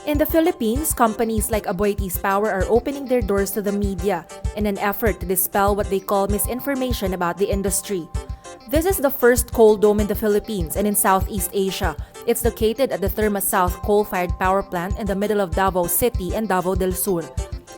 In the Philippines, companies like AboitizPower are opening their doors to the media in an effort to dispel what they call misinformation about the industry. This is the first coal dome in the Philippines and in Southeast Asia. It's located at the Therma South coal-fired power plant in the middle of Davao City and Davao del Sur.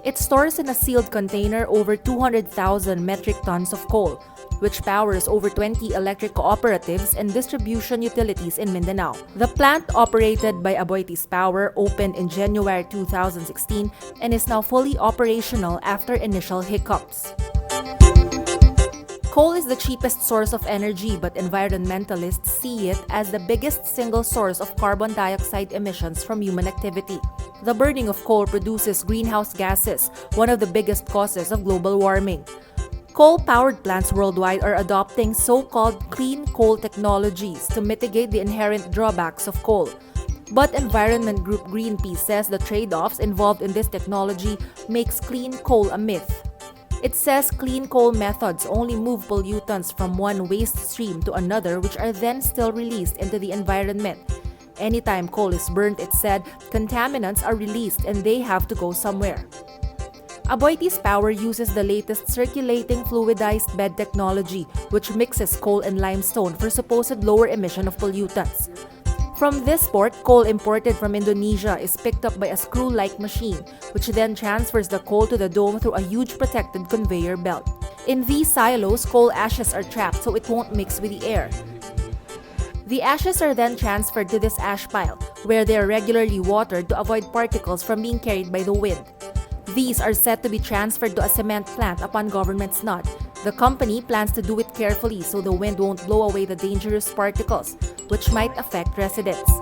It stores in a sealed container over 200,000 metric tons of coal, which powers over 20 electric cooperatives and distribution utilities in Mindanao. The plant, operated by AboitizPower, opened in January 2016 and is now fully operational after initial hiccups. Coal is the cheapest source of energy, but environmentalists see it as the biggest single source of carbon dioxide emissions from human activity. The burning of coal produces greenhouse gases, one of the biggest causes of global warming. Coal-powered plants worldwide are adopting so-called clean coal technologies to mitigate the inherent drawbacks of coal. But environment group Greenpeace says the trade-offs involved in this technology makes clean coal a myth. It says clean coal methods only move pollutants from one waste stream to another, which are then still released into the environment. Anytime coal is burnt, it said, contaminants are released and they have to go somewhere. AboitizPower uses the latest circulating fluidized bed technology, which mixes coal and limestone for supposed lower emission of pollutants. From this port, coal imported from Indonesia is picked up by a screw-like machine, which then transfers the coal to the dome through a huge protected conveyor belt. In these silos, coal ashes are trapped so it won't mix with the air. The ashes are then transferred to this ash pile, where they are regularly watered to avoid particles from being carried by the wind. These are set to be transferred to a cement plant upon government's nod. The company plans to do it carefully so the wind won't blow away the dangerous particles, which might affect residents.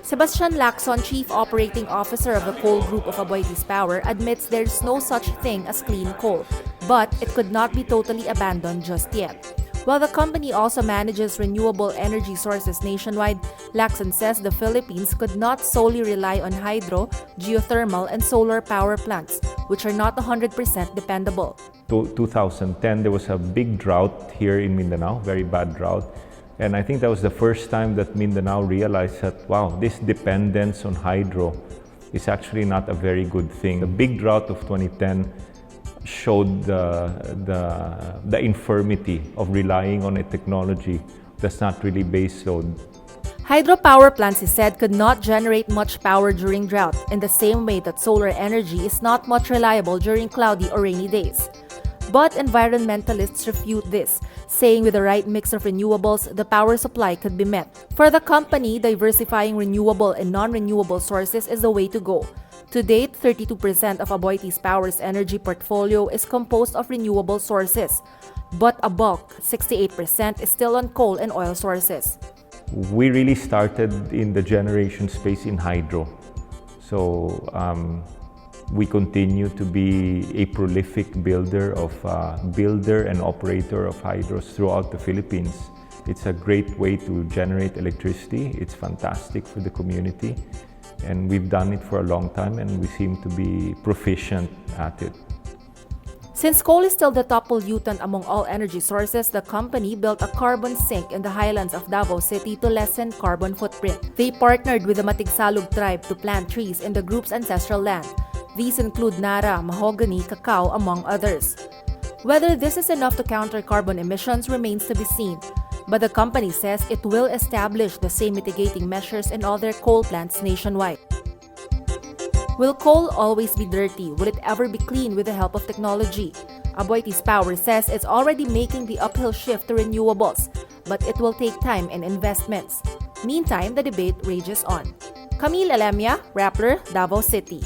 Sebastian Lacson, Chief Operating Officer of the coal group of AboitizPower, admits there's no such thing as clean coal, but it could not be totally abandoned just yet. While the company also manages renewable energy sources nationwide, Lacson says the Philippines could not solely rely on hydro, geothermal, and solar power plants, which are not 100% dependable. 2010, there was a big drought here in Mindanao, very bad drought. And I think that was the first time that Mindanao realized that, wow, this dependence on hydro is actually not a very good thing. The big drought of 2010 showed the infirmity of relying on a technology that's not really baseload. Hydropower plants, he said, could not generate much power during drought, in the same way that solar energy is not much reliable during cloudy or rainy days. But environmentalists refute this, saying with the right mix of renewables, the power supply could be met. For the company, diversifying renewable and non-renewable sources is the way to go. To date, 32% of AboitizPower's energy portfolio is composed of renewable sources, but a bulk, 68%, is still on coal and oil sources. We really started in the generation space in hydro. So we continue to be a prolific builder and operator of hydros throughout the Philippines. It's a great way to generate electricity. It's fantastic for the community. And we've done it for a long time, and we seem to be proficient at it. Since coal is still the top pollutant among all energy sources, the company built a carbon sink in the highlands of Davao City to lessen carbon footprint. They partnered with the Matigsalug tribe to plant trees in the group's ancestral land. These include nara, mahogany, cacao, among others. Whether this is enough to counter carbon emissions remains to be seen. But the company says it will establish the same mitigating measures in all their coal plants nationwide. Will coal always be dirty? Will it ever be clean with the help of technology? AboitizPower says it's already making the uphill shift to renewables, but it will take time and investments. Meantime, the debate rages on. Camille Alemia, Rappler, Davao City.